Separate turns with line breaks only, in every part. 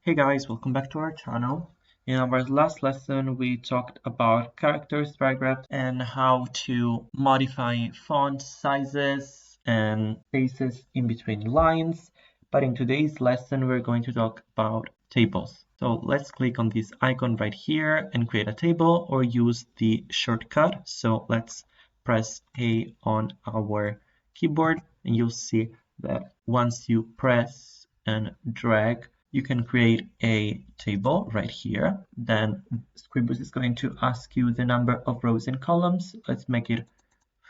Hey guys, welcome back to our channel. In our last lesson, we talked about characters, paragraphs, and how to modify font sizes and spaces in between lines. But in today's lesson, we're going to talk about tables. So let's click on this icon right here and create a table or use the shortcut. So let's press A on our keyboard and you'll see that once you press and drag, you can create a table right here. Then Scribus is going to ask you the number of rows and columns. Let's make it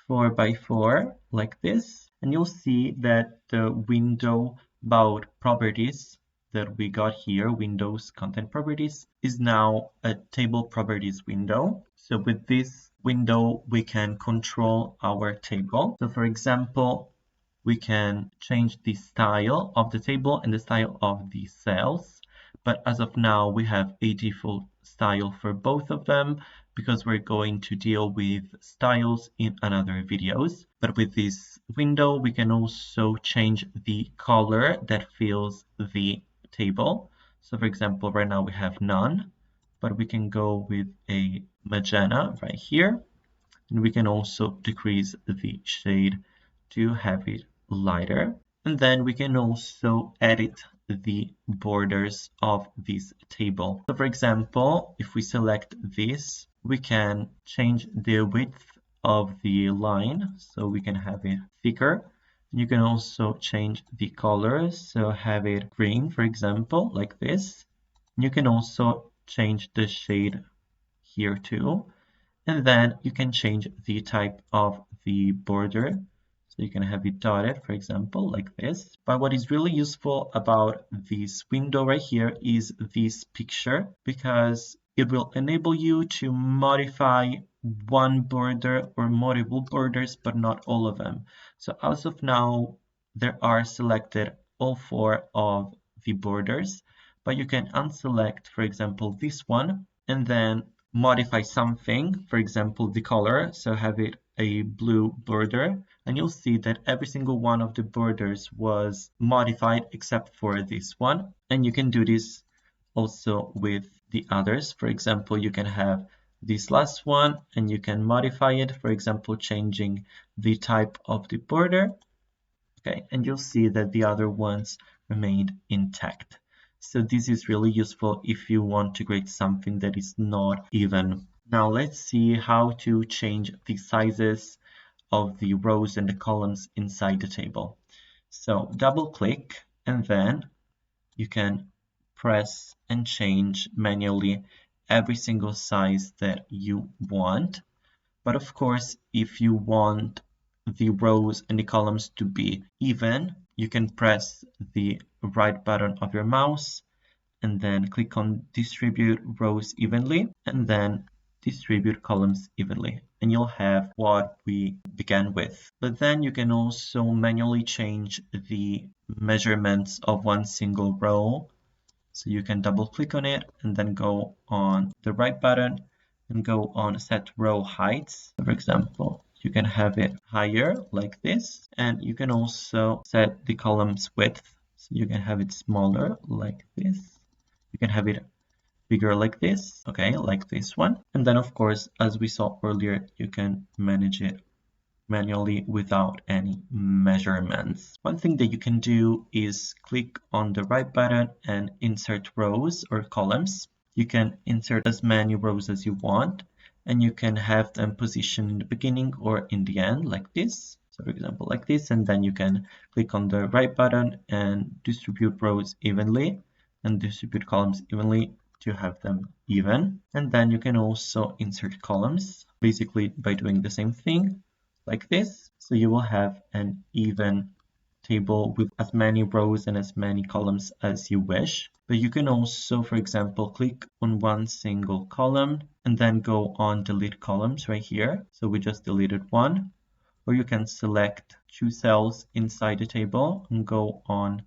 4 by 4 like this. And you'll see that the window about properties that we got here, Windows Content Properties, is now a table properties window. So with this window, we can control our table. So for example, we can change the style of the table and the style of the cells. But as of now, we have a default style for both of them because we're going to deal with styles in another videos. But with this window, we can also change the color that fills the table. So for example, right now we have none, but we can go with a magenta right here. And we can also decrease the shade to have it lighter. And then we can also edit the borders of this table. So for example, if we select this, we can change the width of the line, so we can have it thicker. You can also change the color, so have it green, for example, like this. You can also change the shade here too. And then you can change the type of the border. So you can have it dotted, for example, like this. But what is really useful about this window right here is this picture, because it will enable you to modify one border or multiple borders, but not all of them. So as of now, there are selected all 4 of the borders, but you can unselect, for example, this one, and then modify something, for example, the color, so have it a blue border, and you'll see that every single one of the borders was modified except for this one. And you can do this also with the others. For example, you can have this last one and you can modify it, for example, changing the type of the border. Okay, and you'll see that the other ones remained intact. So this is really useful if you want to create something that is not even. Now let's see how to change the sizes of the rows and the columns inside the table. So double click and then you can press and change manually every single size that you want. But of course, if you want the rows and the columns to be even, you can press the right button of your mouse and then click on distribute rows evenly and then distribute columns evenly, and you'll have what we began with. But then you can also manually change the measurements of one single row. So you can double click on it and then go on the right button and go on set row heights. For example, you can have it higher like this, and you can also set the columns width. So you can have it smaller like this. You can have it bigger like this, okay, like this one. And then of course, as we saw earlier, you can manage it manually without any measurements. One thing that you can do is click on the right button and insert rows or columns. You can insert as many rows as you want, and you can have them positioned in the beginning or in the end like this. So for example, like this, and then you can click on the right button and distribute rows evenly and distribute columns evenly to have them even. And then you can also insert columns, basically by doing the same thing like this. So you will have an even table with as many rows and as many columns as you wish. But you can also, for example, click on one single column and then go on delete columns right here. So we just deleted one. Or you can select 2 cells inside the table and go on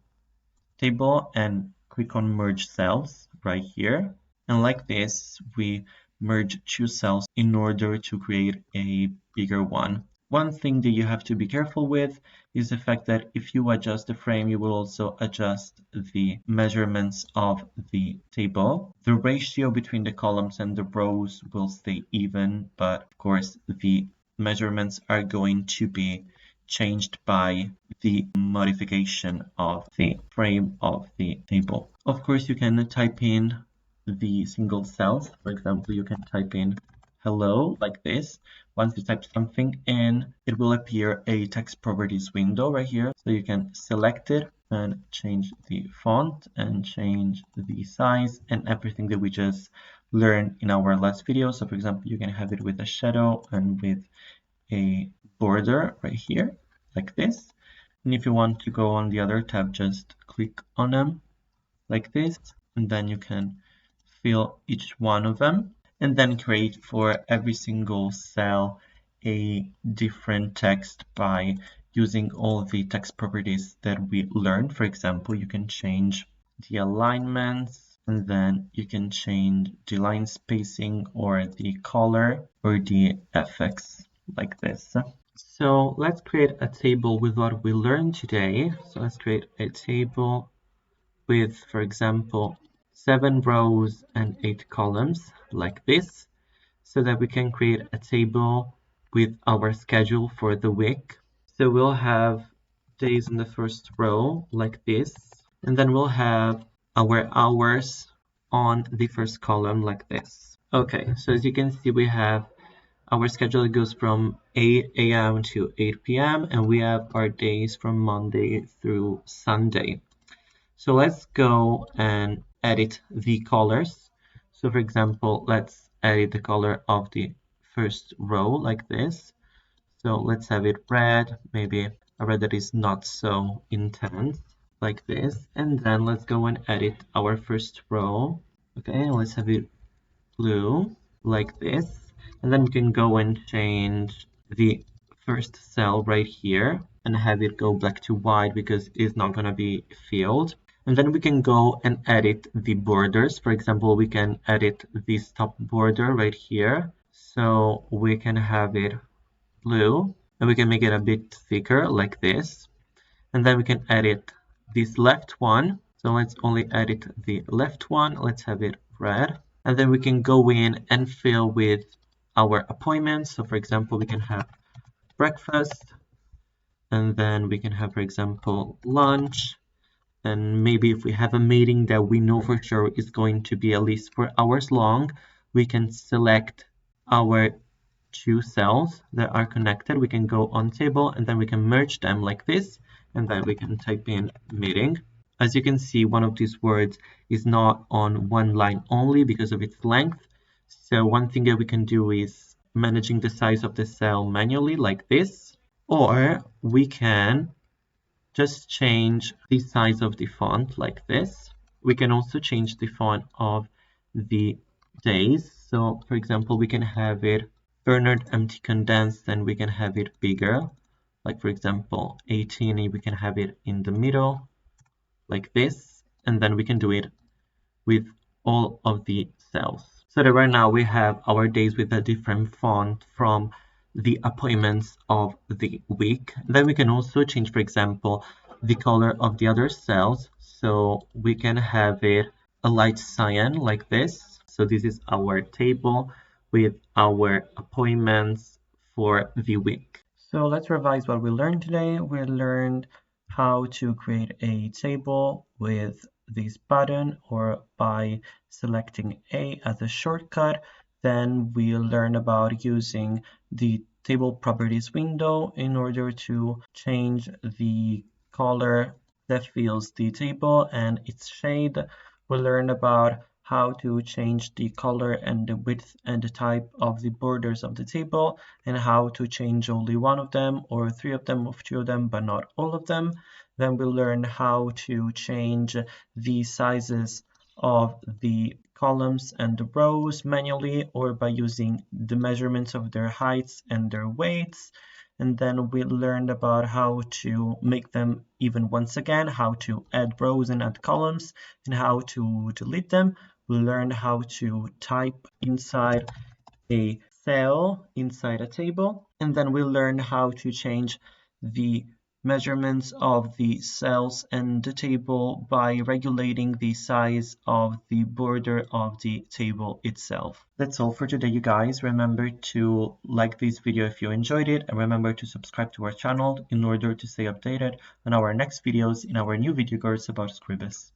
table and click on merge cells right here. And like this, we merge 2 cells in order to create a bigger one. One thing that you have to be careful with is the fact that if you adjust the frame, you will also adjust the measurements of the table. The ratio between the columns and the rows will stay even, but of course the measurements are going to be changed by the modification of the frame of the table. Of course, you can type in the single cells. For example, you can type in hello like this. Once you type something in, it will appear a text properties window right here. So you can select it and change the font and change the size and everything that we just learned in our last video. So for example, you can have it with a shadow and with a border right here like this. And if you want to go on the other tab, just click on them like this, and then you can fill each one of them and then create for every single cell a different text by using all the text properties that we learned. For example, you can change the alignments, and then you can change the line spacing or the color or the effects like this. So let's create a table with what we learned today. So let's create a table with, for example, 7 rows and 8 columns like this, so that we can create a table with our schedule for the week. So we'll have days in the first row like this, and then we'll have our hours on the first column like this. Okay, so as you can see, we have our schedule goes from 8 a.m. to 8 p.m. and we have our days from Monday through Sunday. So let's go and edit the colors. So for example, let's edit the color of the first row like this. So let's have it red, maybe a red that is not so intense like this. And then let's go and edit our first row. Okay, let's have it blue like this. And then we can go and change the first cell right here and have it go black to white because it's not going to be filled. And then we can go and edit the borders. For example, we can edit this top border right here. So we can have it blue and we can make it a bit thicker like this. And then we can edit this left one. So let's only edit the left one. Let's have it red. And then we can go in and fill with our appointments. So for example, we can have breakfast. And then we can have, for example, lunch. And maybe if we have a meeting that we know for sure is going to be at least 4 hours long, we can select our 2 cells that are connected. We can go on table and then we can merge them like this, and then we can type in meeting. As you can see, one of these words is not on one line only because of its length. So one thing that we can do is managing the size of the cell manually like this, or we can just change the size of the font like this. We can also change the font of the days. So for example, we can have it Bernard empty condensed and we can have it bigger. Like for example, 18, we can have it in the middle like this. And then we can do it with all of the cells. So that right now we have our days with a different font from the appointments of the week. Then we can also change, for example, the color of the other cells. So we can have it a light cyan like this. So this is our table with our appointments for the week. So let's revise what we learned today. We learned how to create a table with this button or by selecting A as a shortcut. Then we learn about using the table properties window in order to change the color that fills the table and its shade. We learn about how to change the color and the width and the type of the borders of the table and how to change only one of them or 3 of them or 2 of them but not all of them. Then we'll learn how to change the sizes of the columns and the rows manually or by using the measurements of their heights and their weights. And then we learned about how to make them even once again, how to add rows and add columns, and how to delete them. We learned how to type inside a cell inside a table. And then we learned how to change the measurements of the cells in the table by regulating the size of the border of the table itself. That's all for today, you guys. Remember to like this video if you enjoyed it, and remember to subscribe to our channel in order to stay updated on our next videos in our new video course about Scribus.